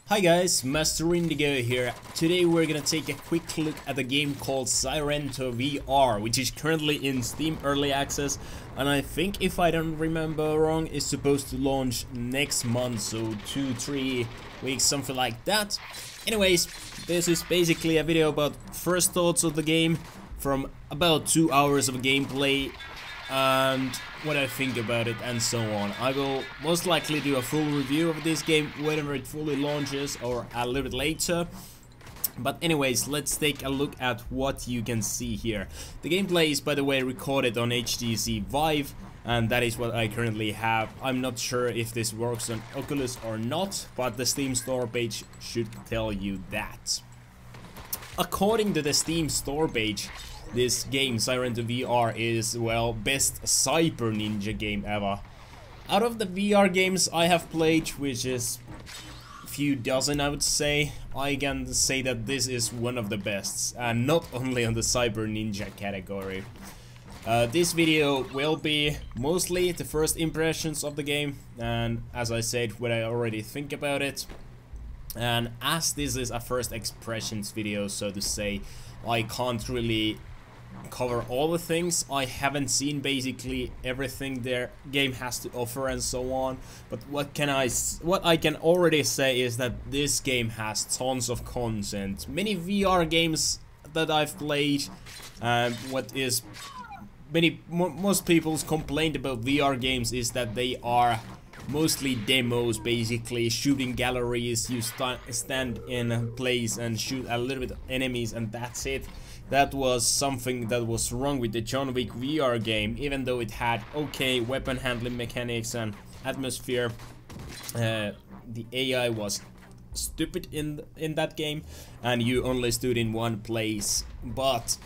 Hi guys, Master Indigo here. Today we're gonna take a quick look at a game called Sairento VR, which is currently in Steam Early Access, and I think, if I don't remember wrong, is supposed to launch next month, so 2-3 weeks, something like that. Anyways, this is basically a video about first thoughts of the game from about 2 hours of gameplay and what I think about it and so on. I will most likely do a full review of this game whenever it fully launches or a little bit later. But anyways, let's take a look at what you can see here. The gameplay is, by the way, recorded on HTC Vive, and that is what I currently have. I'm not sure if this works on Oculus or not, but the Steam store page should tell you that. According to the Steam store page, this game, Sairento VR, is, well, best cyber ninja game ever. Out of the VR games I have played, which is a few dozen I would say, I can say that this is one of the best, and not only on the cyber ninja category. This video will be mostly the first impressions of the game, and as I said, what I already think about it. And as this is a first impressions video, so to say, I can't really cover all the things. I haven't seen basically everything their game has to offer and so on, but what I can already say is that this game has tons of content. Many VR games that I've played, most people's complaint about VR games is that they are mostly demos, basically shooting galleries. You stand in a place and shoot a little bit of enemies and that's it. That was something that was wrong with the John Wick VR game, even though it had okay weapon handling mechanics and atmosphere. The AI was stupid in that game, and you only stood in one place. But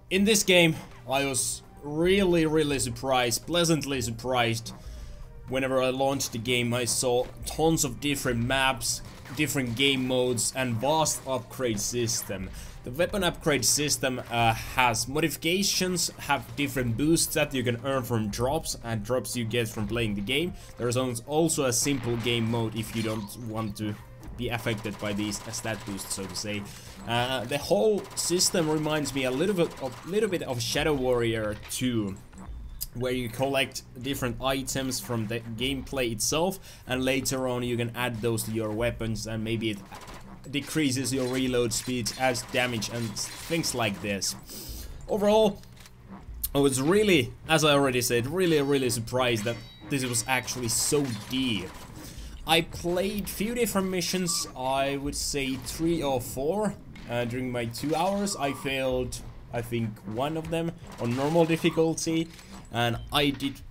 in this game, I was really surprised, pleasantly surprised. Whenever I launched the game, I saw tons of different maps, different game modes, and vast upgrade system. The weapon upgrade system has modifications, have different boosts that you can earn from drops and drops you get from playing the game. There's also a simple game mode if you don't want to be affected by these stat boosts, so to say. The whole system reminds me a little bit of Shadow Warrior 2. Where you collect different items from the gameplay itself, and later on you can add those to your weapons, and maybe it decreases your reload speed, adds damage and things like this. Overall, I was really, as I already said, really surprised that this was actually so deep. I played few different missions, I would say 3 or 4 during my 2 hours. I failed, I think, one of them on normal difficulty. And I did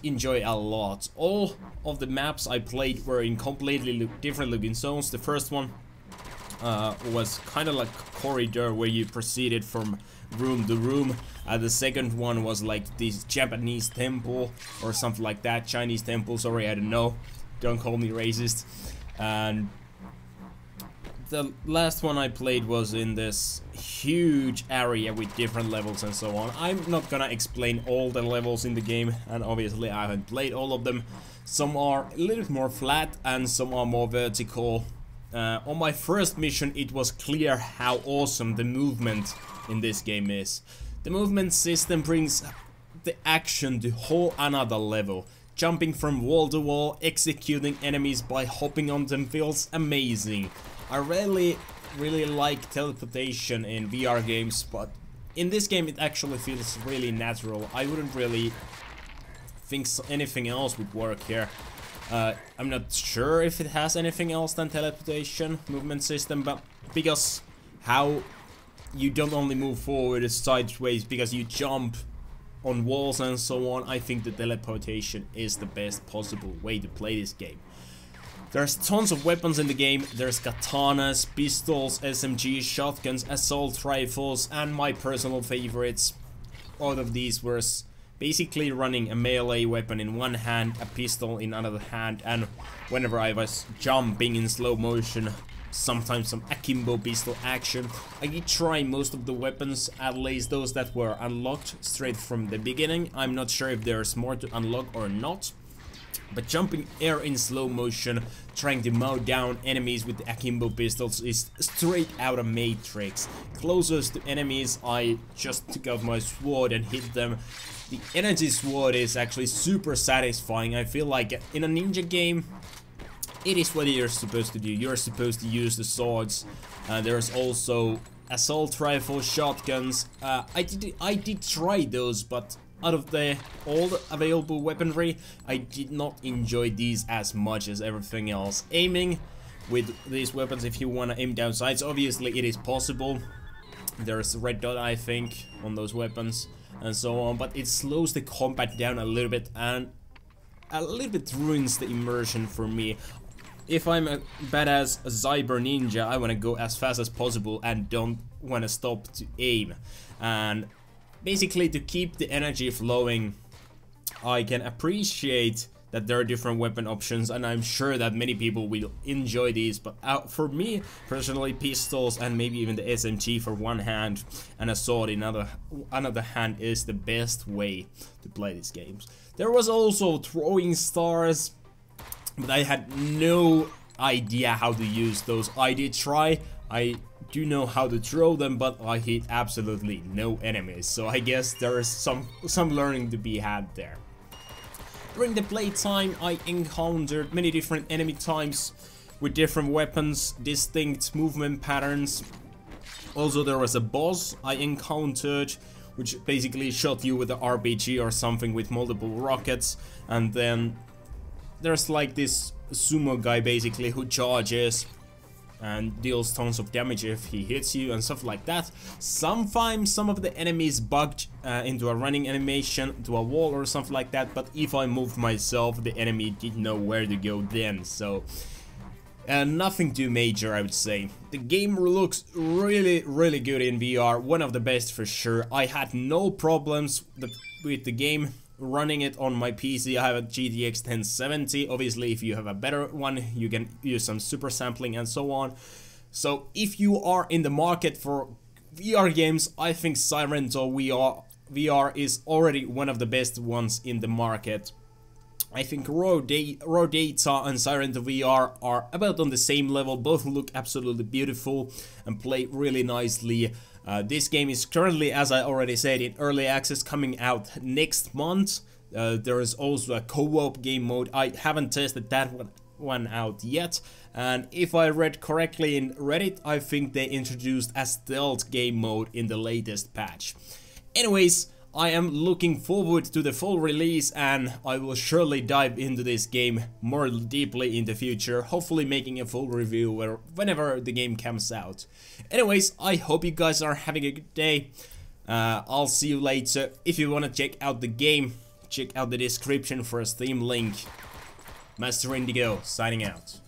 enjoy a lot. All of the maps I played were in completely different looking zones. The first one was kind of like a corridor where you proceeded from room to room. The second one was like this Japanese temple or something like that. Chinese temple, sorry, I don't know. Don't call me racist. And the last one I played was in this huge area with different levels and so on. I'm not gonna explain all the levels in the game, and obviously I haven't played all of them. Some are a little bit more flat and some are more vertical. On my first mission it was clear how awesome the movement in this game is. The movement system brings the action to whole another level. Jumping from wall to wall, executing enemies by hopping on them feels amazing. I really like teleportation in VR games, but in this game it actually feels really natural. I wouldn't really think anything else would work here. I'm not sure if it has anything else than teleportation movement system, but because how you don't only move forward sideways because you jump on walls and so on, I think the teleportation is the best possible way to play this game. There's tons of weapons in the game. There's katanas, pistols, SMGs, shotguns, assault rifles, and my personal favorites. All of these were basically running a melee weapon in one hand, a pistol in another hand, and whenever I was jumping in slow motion, sometimes some akimbo pistol action. I did try most of the weapons, at least those that were unlocked straight from the beginning. I'm not sure if there's more to unlock or not. But jumping air in slow motion, trying to mow down enemies with the akimbo pistols is straight out of Matrix. Closest to enemies, I just took out my sword and hit them. The energy sword is actually super satisfying. I feel like in a ninja game, it is what you're supposed to do. You're supposed to use the swords. There's also assault rifle, shotguns. I did try those, but out of all the available weaponry, I did not enjoy these as much as everything else. Aiming with these weapons, if you want to aim down sights, obviously it is possible. There's a red dot, I think, on those weapons and so on, but it slows the combat down a little bit and a little bit ruins the immersion for me. If I'm a badass cyber ninja, I want to go as fast as possible and don't want to stop to aim. And basically, to keep the energy flowing, I can appreciate that there are different weapon options, and I'm sure that many people will enjoy these. But for me personally, pistols and maybe even the SMG for one hand and a sword in another hand is the best way to play these games. There was also throwing stars, but I had no idea how to use those. I did try. I do know how to throw them, but I hit absolutely no enemies, so I guess there is some learning to be had there. During the playtime, I encountered many different enemy types with different weapons, distinct movement patterns. Also, there was a boss I encountered, which basically shot you with an RPG or something with multiple rockets, and then there's like this sumo guy basically who charges and deals tons of damage if he hits you and stuff like that. Sometimes some of the enemies bugged into a running animation to a wall or something like that, but if I moved myself, the enemy didn't know where to go then, so nothing too major, I would say. The game looks really good in VR, one of the best for sure. I had no problems with the game. Running it on my PC, I have a GTX 1070. Obviously, if you have a better one, you can use some super sampling and so on. So, if you are in the market for VR games, I think Sairento VR is already one of the best ones in the market. I think Raw Data and Sairento VR are about on the same level. Both look absolutely beautiful and play really nicely. This game is currently, as I already said, in early access, coming out next month. There is also a co-op game mode. I haven't tested that one out yet. And if I read correctly in Reddit, I think they introduced a stealth game mode in the latest patch. Anyways, I am looking forward to the full release, and I will surely dive into this game more deeply in the future, hopefully making a full review whenever the game comes out. Anyways, I hope you guys are having a good day. I'll see you later. If you want to check out the game, check out the description for a Steam link. Master Indigo, signing out.